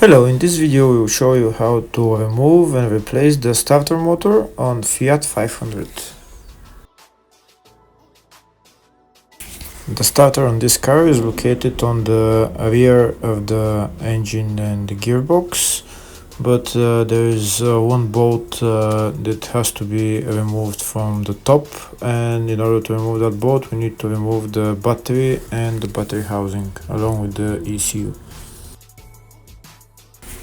Hello, in this video we will show you how to remove and replace the starter motor on Fiat 500. The starter on this car is located on the rear of the engine and the gearbox, but there is one bolt that has to be removed from the top, and in order to remove that bolt we need to remove the battery and the battery housing along with the ECU.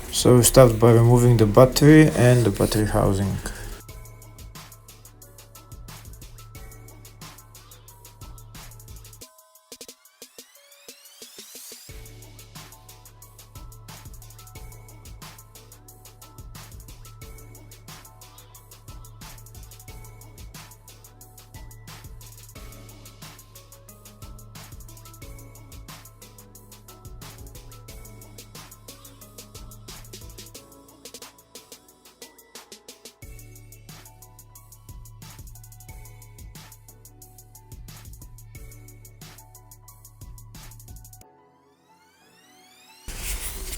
So we start by removing the battery and the battery housing.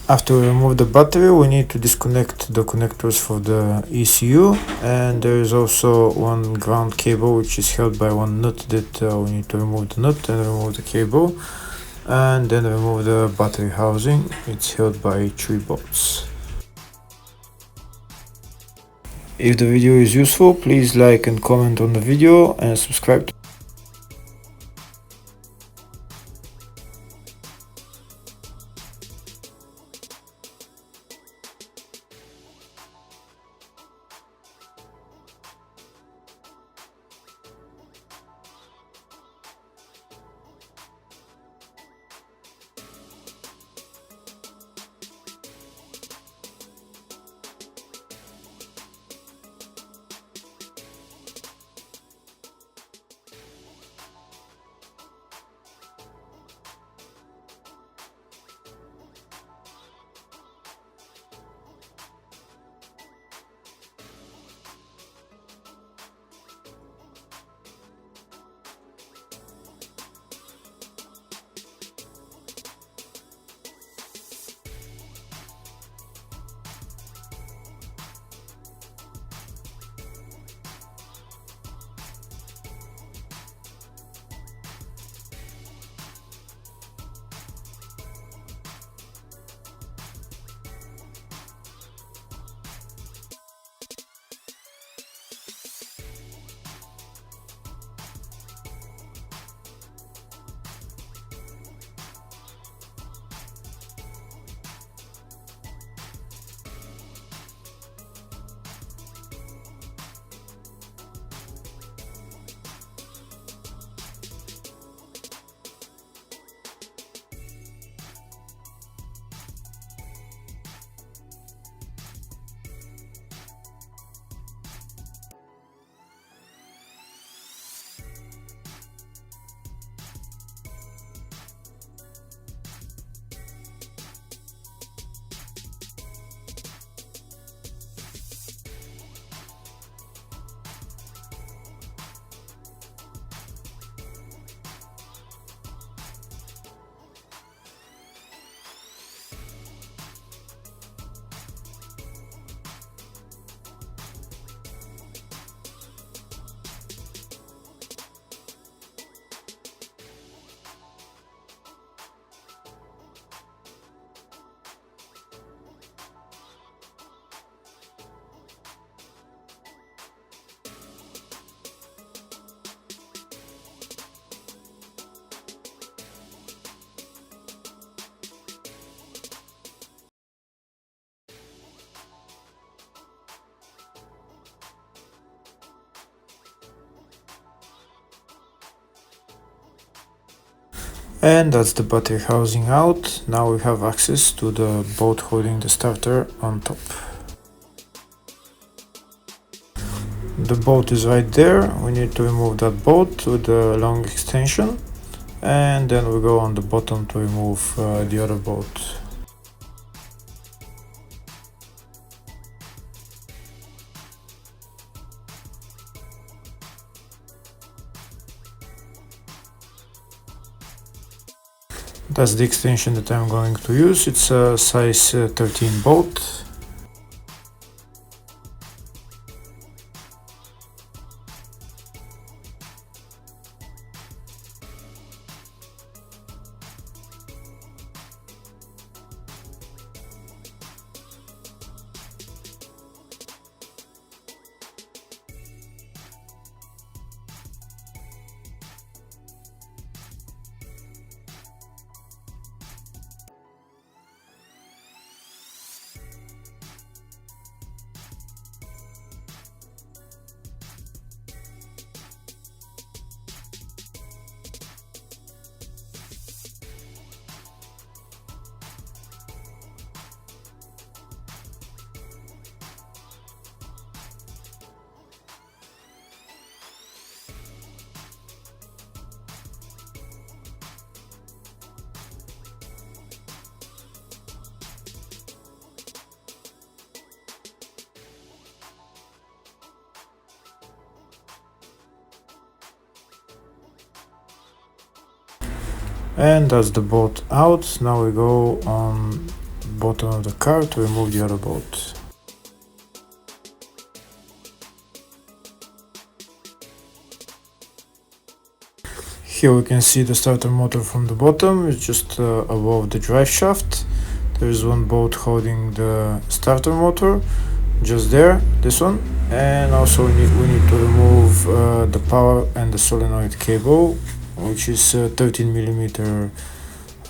After we remove the battery, we need to disconnect the connectors for the ECU, and there is also one ground cable which is held by one nut that we need to remove the nut and remove the cable, and then remove the battery housing. It's held by 3 bolts. If the video is useful, please like and comment on the video and subscribe. And that's the battery housing out. Now we have access to the bolt holding the starter on top. The bolt is right there. We need to remove that bolt with the long extension, and then we go on the bottom to remove the other bolt. That's the extension that I'm going to use. It's a size 13 bolt. And that's the bolt out. Now we go on bottom of the car to remove the other bolt. Here we can see the starter motor from the bottom. It's just above the drive shaft. There is one bolt holding the starter motor, just there, this one. And also we need to remove the power and the solenoid cable, which is a 13 millimeter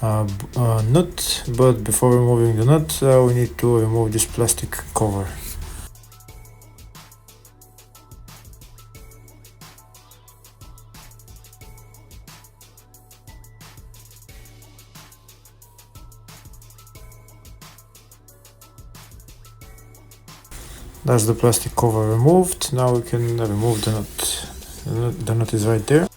nut. But before removing the nut, we need to remove this plastic cover. That's the plastic cover removed. Now we can remove the nut. The nut is right there.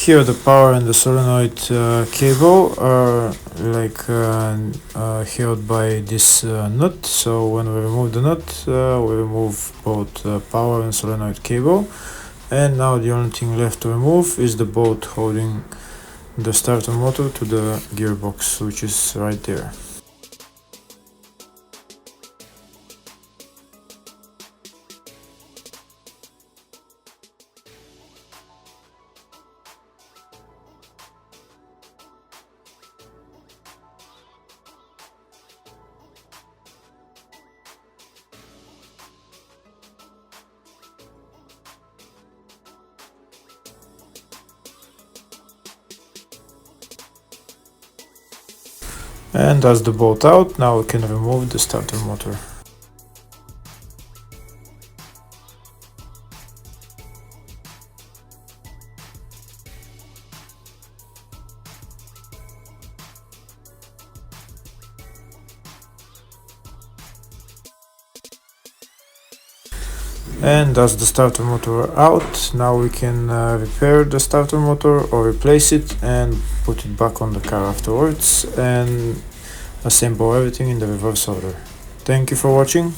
Here the power and the solenoid cable are like held by this nut. So when we remove the nut, we remove both power and solenoid cable. And now the only thing left to remove is the bolt holding the starter motor to the gearbox, which is right there. And that's the bolt out. Now we can remove the starter motor. And that's the starter motor out. Now we can repair the starter motor or replace it and put it back on the car afterwards and assemble everything in the reverse order. Thank you for watching.